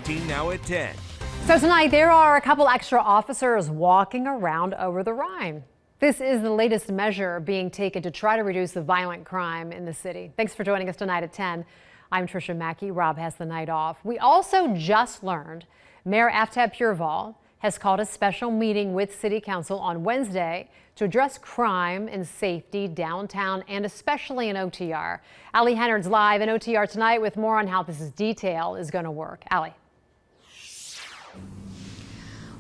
19 now at 10. So tonight there are a couple extra officers walking around over the Rhine. This is the latest measure being taken to try to reduce the violent crime in the city. Thanks for joining us tonight at 10. I'm Tricia Mackey. Rob has the night off. We also just learned Mayor Aftab Pureval has called a special meeting with City Council on Wednesday to address crime and safety downtown and especially in OTR. Allie Hennard's live in OTR tonight with more on how this detail is going to work. Allie.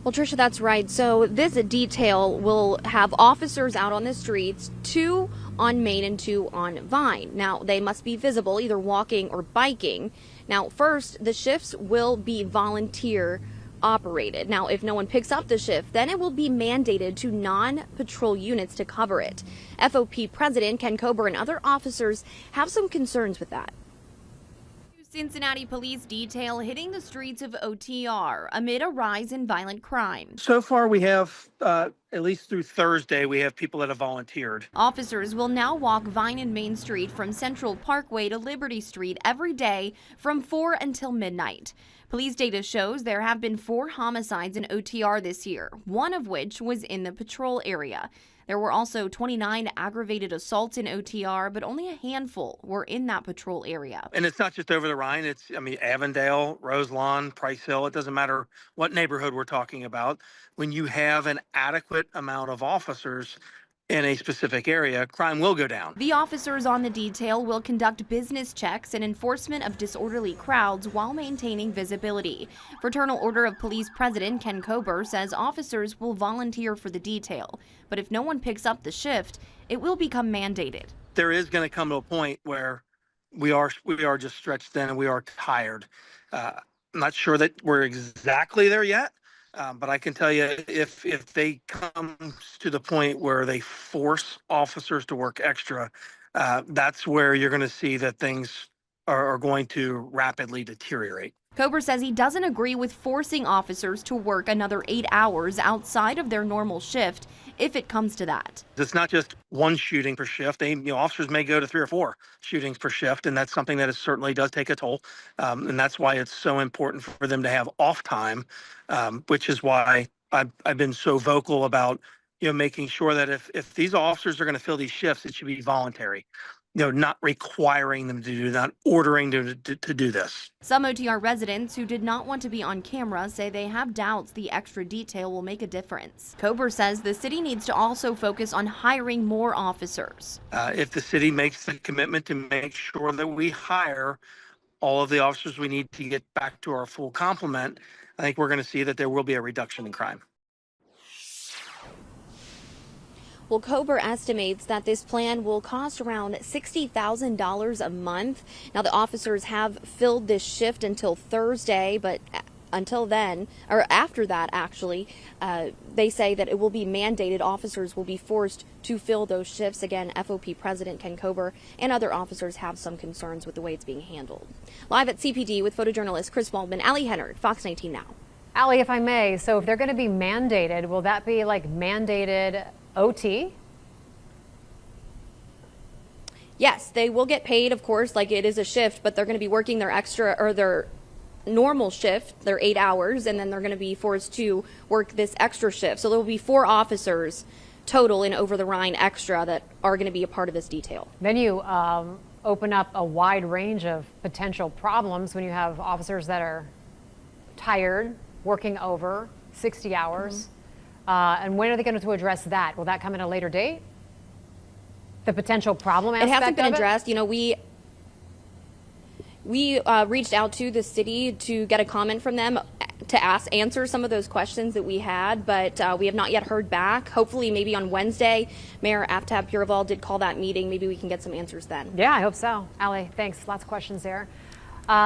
Well, Tricia, that's right. So this detail will have officers out on the streets, 2 on Main and 2 on Vine. Now, they must be visible, either walking or biking. Now, first, the shifts will be volunteer operated. Now, if no one picks up the shift, then it will be mandated to non-patrol units to cover it. FOP President Ken Kober and other officers have some concerns with that. Cincinnati police detail hitting the streets of OTR amid a rise in violent crime. So far, we have, at least through Thursday, we have people that have volunteered. Officers will now walk Vine and Main Street from Central Parkway to Liberty Street every day from 4 until midnight. Police data shows there have been 4 homicides in OTR this year, one of which was in the patrol area. There were also 29 aggravated assaults in OTR, but only a handful were in that patrol area. And it's not just over the Rhine. It's, Avondale, Roselawn, Price Hill. It doesn't matter what neighborhood we're talking about. When you have an adequate amount of officers in a specific area, crime will go down. The officers on the detail will conduct business checks and enforcement of disorderly crowds while maintaining visibility. Fraternal Order of Police President Ken Kober says officers will volunteer for the detail, but if no one picks up the shift, it will become mandated. There is going to come to a point where we are just stretched thin and we are tired. I'm not sure that we're exactly there yet. But I can tell you, if they come to the point where they force officers to work extra, that's where you're going to see that things are going to rapidly deteriorate. Kober says he doesn't agree with forcing officers to work another 8 hours outside of their normal shift if it comes to that. It's not just one shooting per shift. Officers may go to 3 or 4 shootings per shift, and that's something that certainly does take a toll. And that's why it's so important for them to have off time, which is why I've been so vocal about making sure that if these officers are going to fill these shifts, it should be voluntary. Not requiring them to do, not ordering them to do this. Some OTR residents who did not want to be on camera say they have doubts the extra detail will make a difference. Kober says the city needs to also focus on hiring more officers. If the city makes the commitment to make sure that we hire all of the officers we need to get back to our full complement, I think we're going to see that there will be a reduction in crime. Well, Kober estimates that this plan will cost around $60,000 a month. Now, the officers have filled this shift until Thursday, but until then, or after that, actually, they say that it will be mandated. Officers will be forced to fill those shifts. Again, FOP President Ken Kober and other officers have some concerns with the way it's being handled. Live at CPD with photojournalist Chris Waldman, Allie Hennard, Fox 19 Now. Allie, if I may, so if they're going to be mandated, will that be like mandated OT? Yes, they will get paid, of course, like it is a shift, but they're going to be working their extra or their normal shift, their 8 hours, and then they're going to be forced to work this extra shift. So there will be 4 officers total in Over the Rhine extra that are going to be a part of this detail. Then you open up a wide range of potential problems when you have officers that are tired, working over 60 hours. And when are they going to address that? Will that come at a later date? The potential problem aspect of it? It hasn't been addressed. We reached out to the city to get a comment from them to answer some of those questions that we had, but we have not yet heard back. Hopefully, maybe on Wednesday, Mayor Aftab Pureval did call that meeting. Maybe we can get some answers then. Yeah, I hope so. Allie, thanks. Lots of questions there.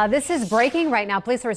This is breaking right now. Police are